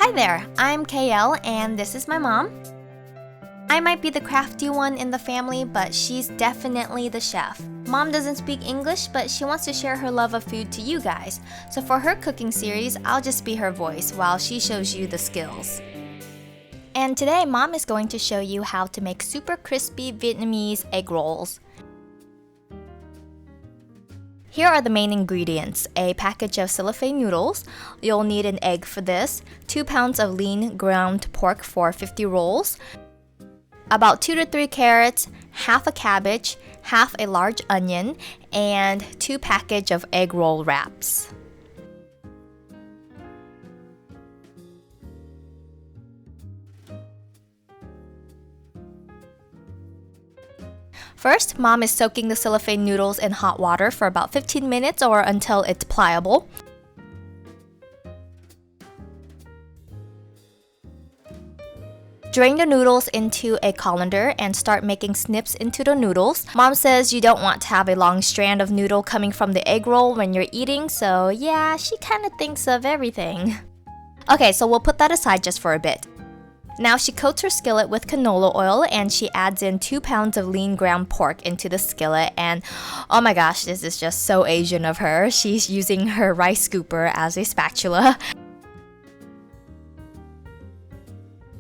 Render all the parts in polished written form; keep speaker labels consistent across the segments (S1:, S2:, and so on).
S1: Hi there, I'm K.L and this is my mom. I might be the crafty one in the family, but she's definitely the chef. Mom doesn't speak English, but she wants to share her love of food to you guys. So for her cooking series, I'll just be her voice while she shows you the skills. And today, Mom is going to show you how to make super crispy Vietnamese egg rolls. Here are the main ingredients: a package of cellophane noodles. You'll need an egg for this, 2 pounds of lean ground pork for 50 rolls, about 2 to 3 carrots, half a cabbage, half a large onion, and 2 packages of egg roll wraps. First, Mom is soaking the cellophane noodles in hot water for about 15 minutes or until it's pliable. Drain the noodles into a colander and start making snips into the noodles. Mom says you don't want to have a long strand of noodle coming from the egg roll when you're eating, so yeah, she kind of thinks of everything. Okay, so we'll put that aside just for a bit. Now she coats her skillet with canola oil and she adds in 2 pounds of lean ground pork into the skillet, and oh my gosh, this is just so Asian of her. She's using her rice scooper as a spatula.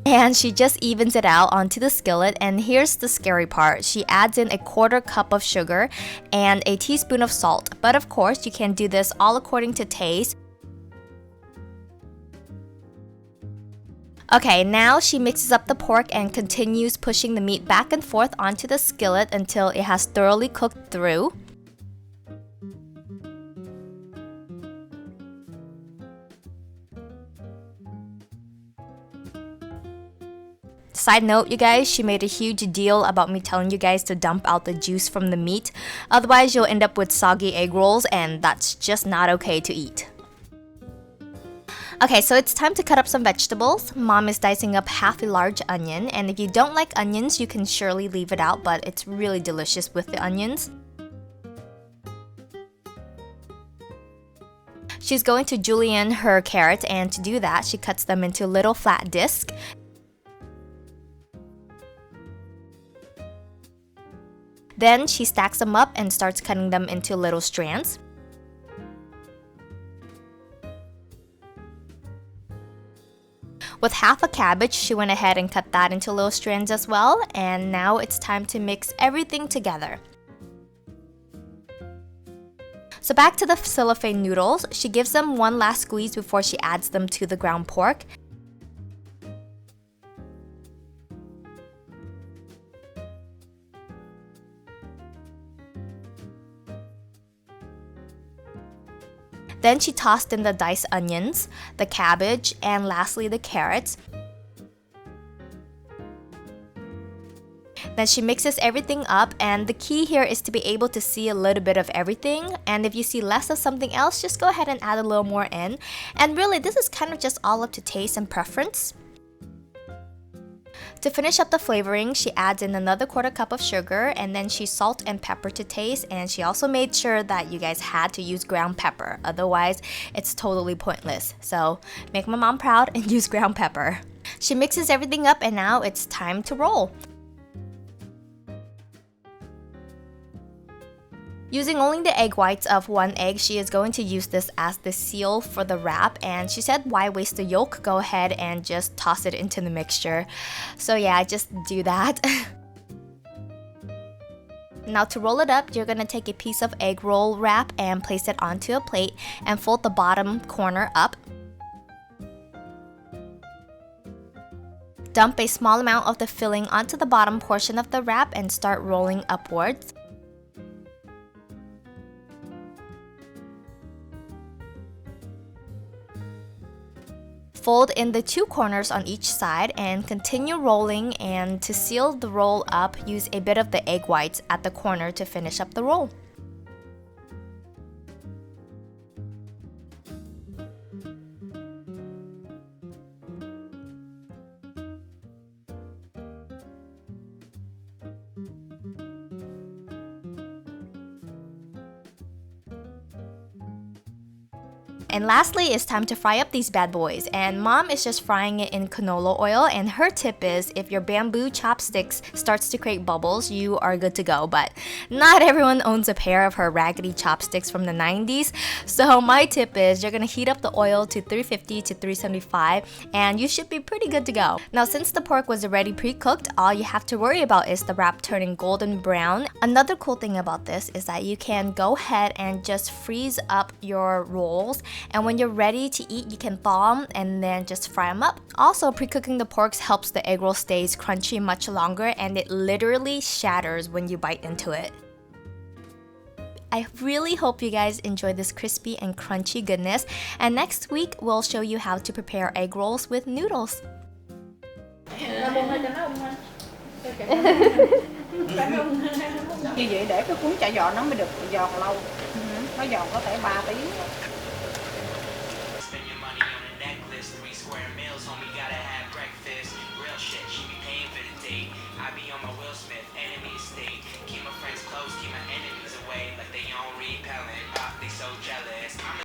S1: And she just evens it out onto the skillet, and here's the scary part. She adds in a 1/4 cup of sugar and a teaspoon of salt, but of course you can do this all according to taste. Okay, now she mixes up the pork and continues pushing the meat back and forth onto the skillet until it has thoroughly cooked through. Side note, you guys, she made a huge deal about me telling you guys to dump out the juice from the meat. Otherwise, you'll end up with soggy egg rolls, and that's just not okay to eat. Okay, so it's time to cut up some vegetables. Mom is dicing up half a large onion, and if you don't like onions, you can surely leave it out, but it's really delicious with the onions. She's going to julienne her carrots, and to do that, she cuts them into little flat discs. Then she stacks them up and starts cutting them into little strands. With half a cabbage, she went ahead and cut that into little strands as well, and now it's time to mix everything together. So back to the cellophane noodles, she gives them one last squeeze before she adds them to the ground pork. Then she tossed in the diced onions, the cabbage, and lastly the carrots. Then she mixes everything up, and the key here is to be able to see a little bit of everything, and if you see less of something else, just go ahead and add a little more in. And really, this is kind of just all up to taste and preference. To finish up the flavoring, she adds in another 1/4 cup of sugar, and then she salt and pepper to taste, and she also made sure that you guys had to use ground pepper, otherwise it's totally pointless. So make my mom proud and use ground pepper. She mixes everything up, and now it's time to roll. Using only the egg whites of 1 egg, she is going to use this as the seal for the wrap, and she said why waste the yolk, go ahead and just toss it into the mixture. So yeah, just do that. Now to roll it up, you're going to take a piece of egg roll wrap and place it onto a plate and fold the bottom corner up. Dump a small amount of the filling onto the bottom portion of the wrap and start rolling upwards. Fold in the 2 corners on each side and continue rolling, and to seal the roll up, use a bit of the egg whites at the corner to finish up the roll. And lastly, it's time to fry up these bad boys. And mom is just frying it in canola oil. And her tip is if your bamboo chopsticks starts to create bubbles, you are good to go. But not everyone owns a pair of her raggedy chopsticks from the 90s. So my tip is you're gonna heat up the oil to 350 to 375 and you should be pretty good to go. Now since the pork was already pre-cooked, all you have to worry about is the wrap turning golden brown. Another cool thing about this is that you can go ahead and just freeze up your rolls, and when you're ready to eat you can thaw them and then just fry them up. Also, pre-cooking the porks helps the egg roll stays crunchy much longer and it literally shatters when you bite into it. I really hope you guys enjoy this crispy and crunchy goodness, and next week we'll show you how to prepare egg rolls with noodles.
S2: Như vậy để cái cuốn chả giò nó mới được giòn lâu. Nó giòn có thể 3 tiếng.
S3: Keep my friends close, keep my enemies away like they don't repellent.